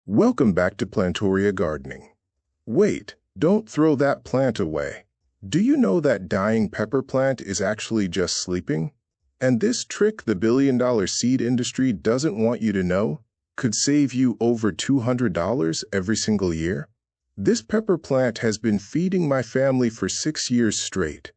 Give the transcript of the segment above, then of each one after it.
Welcome back to Plantoria Gardening. Wait, don't throw that plant away. Do you know that dying pepper plant is actually just sleeping? And this trick the billion-dollar seed industry doesn't want you to know could save you over $200 every single year? This pepper plant has been feeding my family for 6 years straight.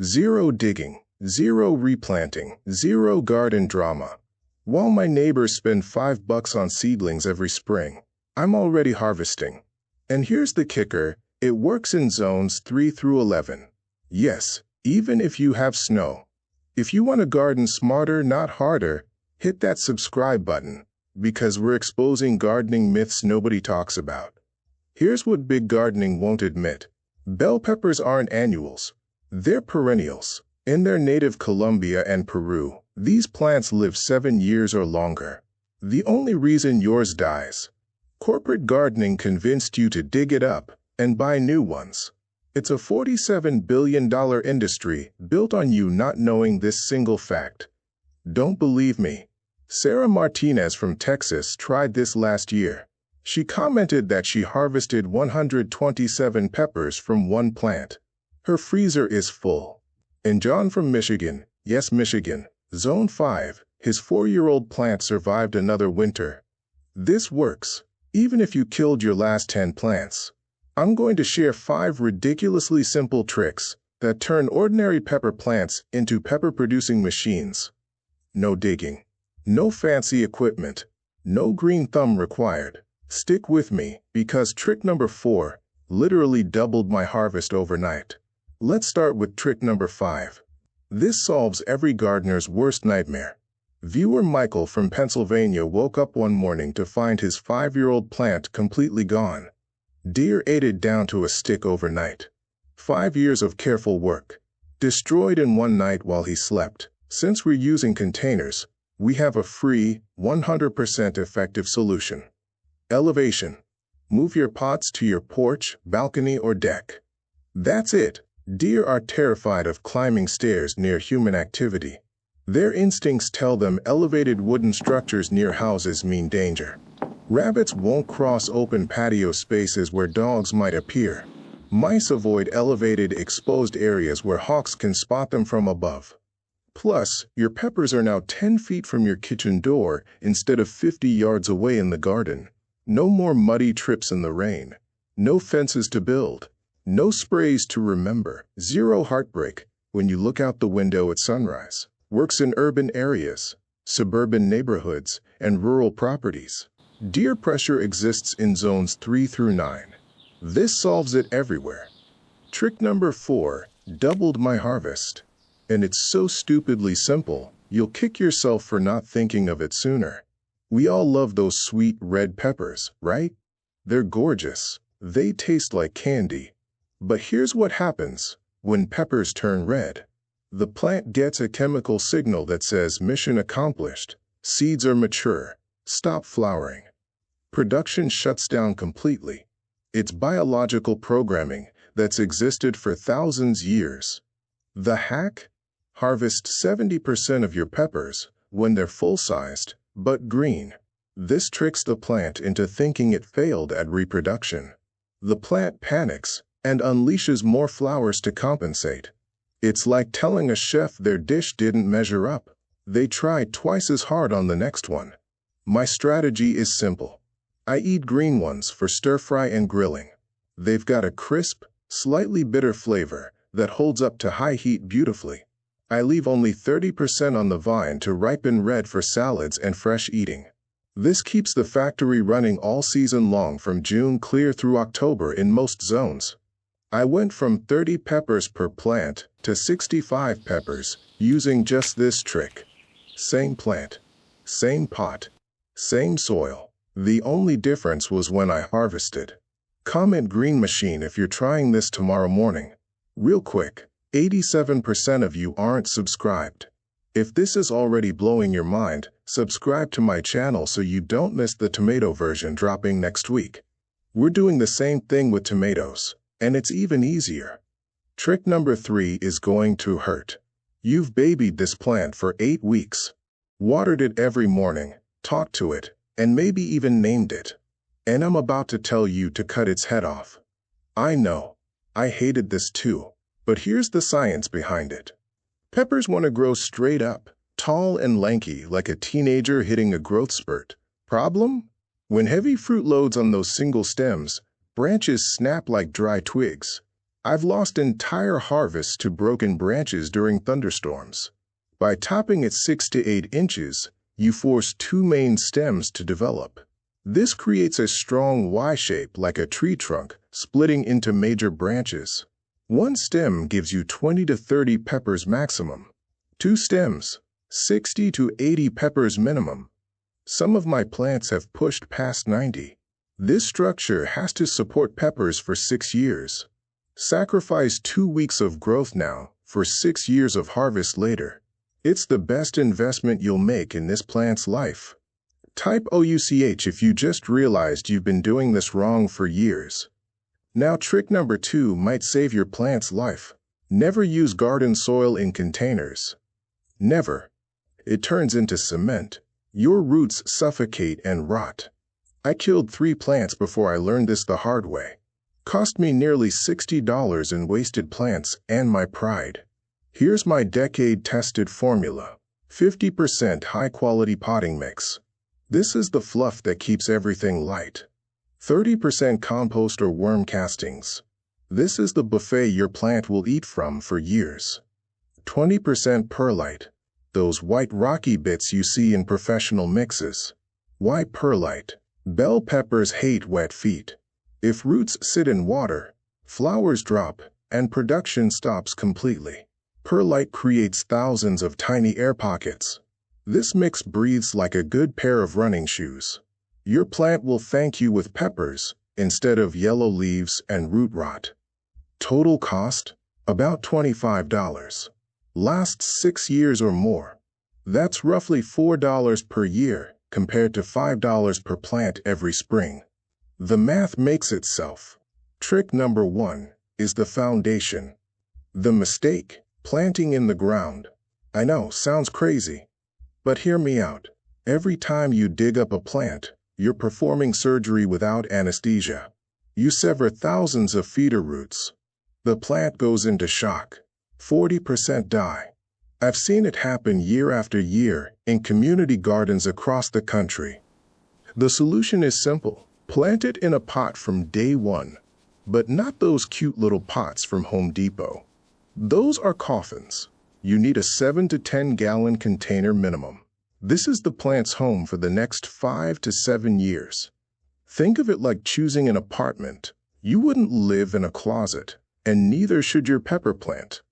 Zero digging, zero replanting, zero garden drama. While my neighbors spend $5 on seedlings every spring, I'm already harvesting. And here's the kicker, it works in zones 3 through 11. Yes, even if you have snow. If you want to garden smarter, not harder, hit that subscribe button, because we're exposing gardening myths nobody talks about. Here's what big gardening won't admit. Bell peppers aren't annuals. They're perennials. In their native Colombia and Peru, these plants live 7 years or longer. The only reason yours dies. Corporate gardening convinced you to dig it up and buy new ones. It's a $47 billion industry built on you not knowing this single fact. Don't believe me? Sarah Martinez from Texas tried this last year. She commented that she harvested 127 peppers from one plant. Her freezer is full. And John from Michigan, yes Michigan, Zone 5, his 4-year-old plant survived another winter. This works, even if you killed your last 10 plants. I'm going to share 5 ridiculously simple tricks that turn ordinary pepper plants into pepper-producing machines. No digging. No fancy equipment. No green thumb required. Stick with me, because trick number 4 literally doubled my harvest overnight. Let's start with trick number 5. This solves every gardener's worst nightmare. Viewer Michael from Pennsylvania woke up one morning to find his 5-year-old plant completely gone. Deer ate it down to a stick overnight. 5 years of careful work. Destroyed in one night while he slept. Since we're using containers, we have a free, 100% effective solution. Elevation. Move your pots to your porch, balcony, or deck. That's it. Deer are terrified of climbing stairs near human activity. Their instincts tell them elevated wooden structures near houses mean danger. Rabbits won't cross open patio spaces where dogs might appear. Mice avoid elevated, exposed areas where hawks can spot them from above. Plus, your peppers are now 10 feet from your kitchen door instead of 50 yards away in the garden. No more muddy trips in the rain. No fences to build. No sprays to remember. Zero heartbreak when you look out the window at sunrise. Works in urban areas, suburban neighborhoods, and rural properties. Deer pressure exists in zones 3 through 9. This solves it everywhere. Trick number 4 doubled my harvest. And it's so stupidly simple, you'll kick yourself for not thinking of it sooner. We all love those sweet red peppers, right? They're gorgeous. They taste like candy. But here's what happens when peppers turn red. The plant gets a chemical signal that says mission accomplished. Seeds are mature. Stop flowering. Production shuts down completely. It's biological programming that's existed for thousands of years. The hack? Harvest 70% of your peppers when they're full-sized, but green. This tricks the plant into thinking it failed at reproduction. The plant panics and unleashes more flowers to compensate. It's like telling a chef their dish didn't measure up. They try twice as hard on the next one. My strategy is simple. I eat green ones for stir-fry and grilling. They've got a crisp, slightly bitter flavor that holds up to high heat beautifully. I leave only 30% on the vine to ripen red for salads and fresh eating. This keeps the factory running all season long from June clear through October in most zones. I went from 30 peppers per plant to 65 peppers using just this trick. Same plant, same pot, same soil. The only difference was when I harvested. Comment green machine if you're trying this tomorrow morning. Real quick, 87% of you aren't subscribed. If this is already blowing your mind, subscribe to my channel so you don't miss the tomato version dropping next week. We're doing the same thing with tomatoes. And it's even easier. Trick number 3 is going to hurt. You've babied this plant for 8 weeks. Watered it every morning, talked to it, and maybe even named it. And I'm about to tell you to cut its head off. I know. I hated this too. But here's the science behind it. Peppers want to grow straight up, tall and lanky like a teenager hitting a growth spurt. Problem? When heavy fruit loads on those single stems, branches snap like dry twigs. I've lost entire harvests to broken branches during thunderstorms. By topping at 6 to 8 inches, you force two main stems to develop. This creates a strong Y shape like a tree trunk, splitting into major branches. One stem gives you 20 to 30 peppers maximum. Two stems, 60 to 80 peppers minimum. Some of my plants have pushed past 90. This structure has to support peppers for 6 years. Sacrifice 2 weeks of growth now for 6 years of harvest later. It's the best investment you'll make in this plant's life. Type OUCH if you just realized you've been doing this wrong for years. Now, trick number 2 might save your plant's life. Never use garden soil in containers. Never. It turns into cement. Your roots suffocate and rot. I killed 3 plants before I learned this the hard way. Cost me nearly $60 in wasted plants and my pride. Here's my decade-tested formula. 50% high-quality potting mix. This is the fluff that keeps everything light. 30% compost or worm castings. This is the buffet your plant will eat from for years. 20% perlite. Those white rocky bits you see in professional mixes. Why perlite? Bell peppers hate wet feet. If roots sit in water, flowers drop, and production stops completely. Perlite creates thousands of tiny air pockets. This mix breathes like a good pair of running shoes. Your plant will thank you with peppers instead of yellow leaves and root rot. Total cost? About $25. Lasts 6 years or more. That's roughly $4 per year compared to $5 per plant every spring. The math makes itself. Trick number 1 is the foundation. The mistake, planting in the ground. I know, sounds crazy. But hear me out. Every time you dig up a plant, you're performing surgery without anesthesia. You sever thousands of feeder roots. The plant goes into shock. 40% die. I've seen it happen year after year in community gardens across the country. The solution is simple. Plant it in a pot from day 1, but not those cute little pots from Home Depot. Those are coffins. You need a 7 to 10 gallon container minimum. This is the plant's home for the next 5 to 7 years. Think of it like choosing an apartment. You wouldn't live in a closet, and neither should your pepper plant.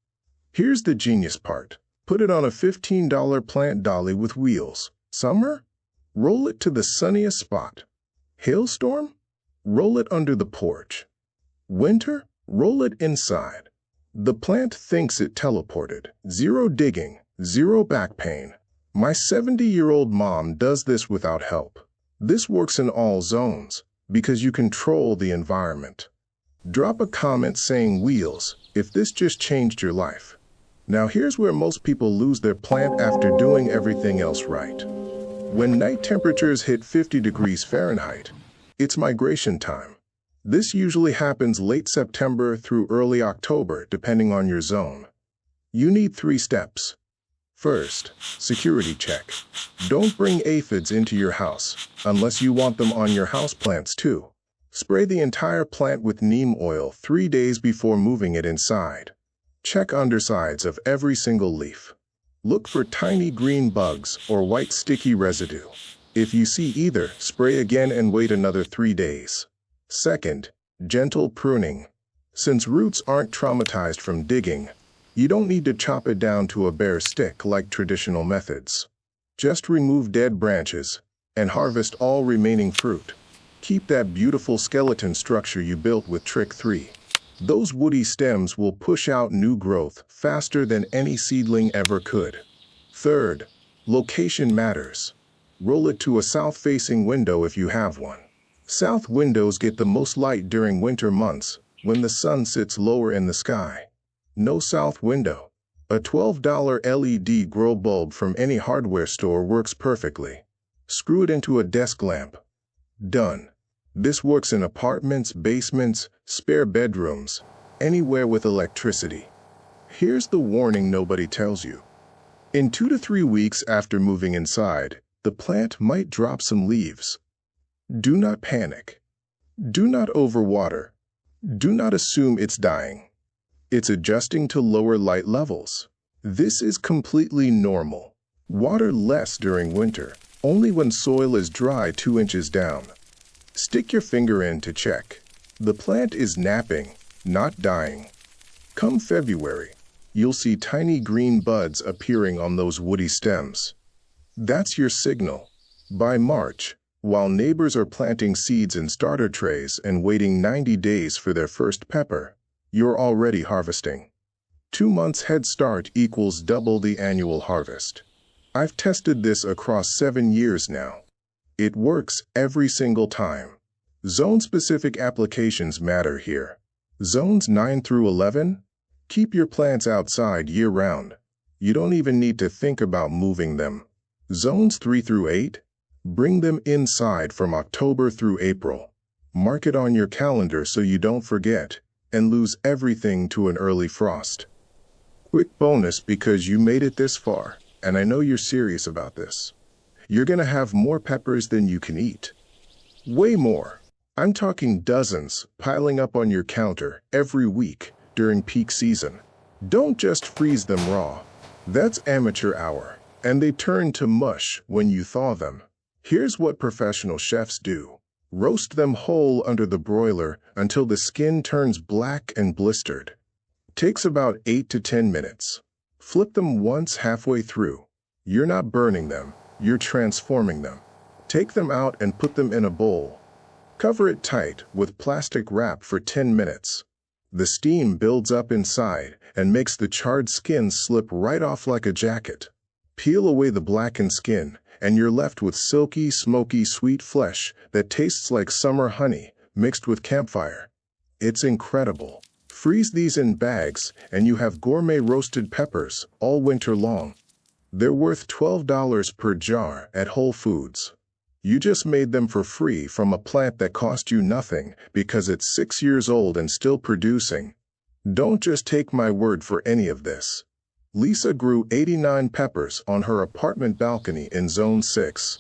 Here's the genius part. Put it on a $15 plant dolly with wheels. Summer? Roll it to the sunniest spot. Hailstorm? Roll it under the porch. Winter? Roll it inside. The plant thinks it teleported. Zero digging, zero back pain. My 70-year-old mom does this without help. This works in all zones because you control the environment. Drop a comment saying wheels if this just changed your life. Now here's where most people lose their plant after doing everything else right. When night temperatures hit 50 degrees Fahrenheit, it's migration time. This usually happens late September through early October, depending on your zone. You need 3 steps. First, security check. Don't bring aphids into your house, unless you want them on your houseplants too. Spray the entire plant with neem oil 3 days before moving it inside. Check undersides of every single leaf. Look for tiny green bugs or white sticky residue. If you see either, spray again and wait another 3 days. Second, gentle pruning. Since roots aren't traumatized from digging, you don't need to chop it down to a bare stick like traditional methods. Just remove dead branches and harvest all remaining fruit. Keep that beautiful skeleton structure you built with trick 3. Those woody stems will push out new growth faster than any seedling ever could. Third, location matters. Roll it to a south-facing window if you have one. South windows get the most light during winter months when the sun sits lower in the sky. No south window. A $12 LED grow bulb from any hardware store works perfectly. Screw it into a desk lamp. Done. This works in apartments, basements, spare bedrooms, anywhere with electricity. Here's the warning nobody tells you. In 2 to 3 weeks after moving inside, the plant might drop some leaves. Do not panic. Do not overwater. Do not assume it's dying. It's adjusting to lower light levels. This is completely normal. Water less during winter, only when soil is dry 2 inches down. Stick your finger in to check. The plant is napping, not dying. Come February, you'll see tiny green buds appearing on those woody stems. That's your signal. By March, while neighbors are planting seeds in starter trays and waiting 90 days for their first pepper, you're already harvesting. 2 months head start equals double the annual harvest. I've tested this across 7 years now. It works every single time. Zone-specific applications matter here. Zones 9 through 11? Keep your plants outside year-round. You don't even need to think about moving them. Zones 3 through 8? Bring them inside from October through April. Mark it on your calendar so you don't forget and lose everything to an early frost. Quick bonus because you made it this far, and I know you're serious about this. You're going to have more peppers than you can eat. Way more. I'm talking dozens piling up on your counter every week during peak season. Don't just freeze them raw. That's amateur hour, and they turn to mush when you thaw them. Here's what professional chefs do. Roast them whole under the broiler until the skin turns black and blistered. Takes about 8 to 10 minutes. Flip them once halfway through. You're not burning them, you're transforming them. Take them out and put them in a bowl. Cover it tight with plastic wrap for 10 minutes. The steam builds up inside and makes the charred skin slip right off like a jacket. Peel away the blackened skin, and you're left with silky, smoky, sweet flesh that tastes like summer honey mixed with campfire. It's incredible. Freeze these in bags, and you have gourmet roasted peppers all winter long. They're worth $12 per jar at Whole Foods. You just made them for free from a plant that cost you nothing because it's 6 years old and still producing. Don't just take my word for any of this. Lisa grew 89 peppers on her apartment balcony in Zone 6.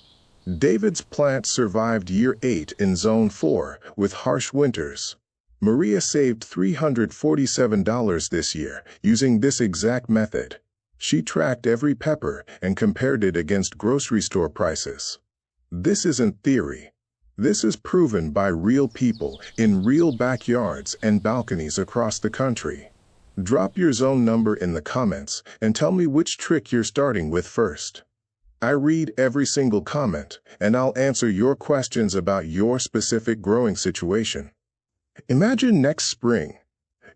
David's plant survived year 8 in Zone 4 with harsh winters. Maria saved $347 this year using this exact method. She tracked every pepper and compared it against grocery store prices. This isn't theory. This is proven by real people in real backyards and balconies across the country. Drop your zone number in the comments and tell me which trick you're starting with first. I read every single comment, and I'll answer your questions about your specific growing situation. Imagine next spring,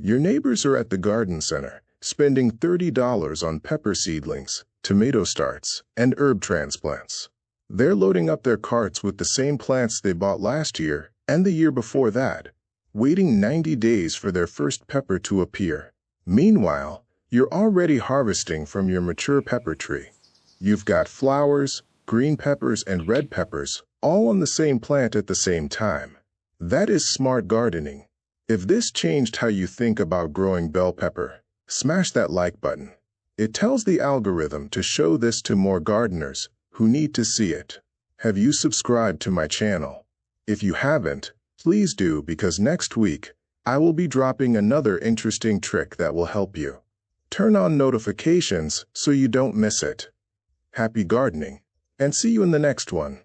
your neighbors are at the garden center, spending $30 on pepper seedlings, tomato starts, and herb transplants. They're loading up their carts with the same plants they bought last year and the year before that, waiting 90 days for their first pepper to appear. Meanwhile, you're already harvesting from your mature pepper tree. You've got flowers, green peppers, and red peppers all on the same plant at the same time. That is smart gardening. If this changed how you think about growing bell pepper, smash that like button. It tells the algorithm to show this to more gardeners who need to see it. Have you subscribed to my channel? If you haven't, please do, because next week I will be dropping another interesting trick that will help you. Turn on notifications so you don't miss it. Happy gardening, and see you in the next one.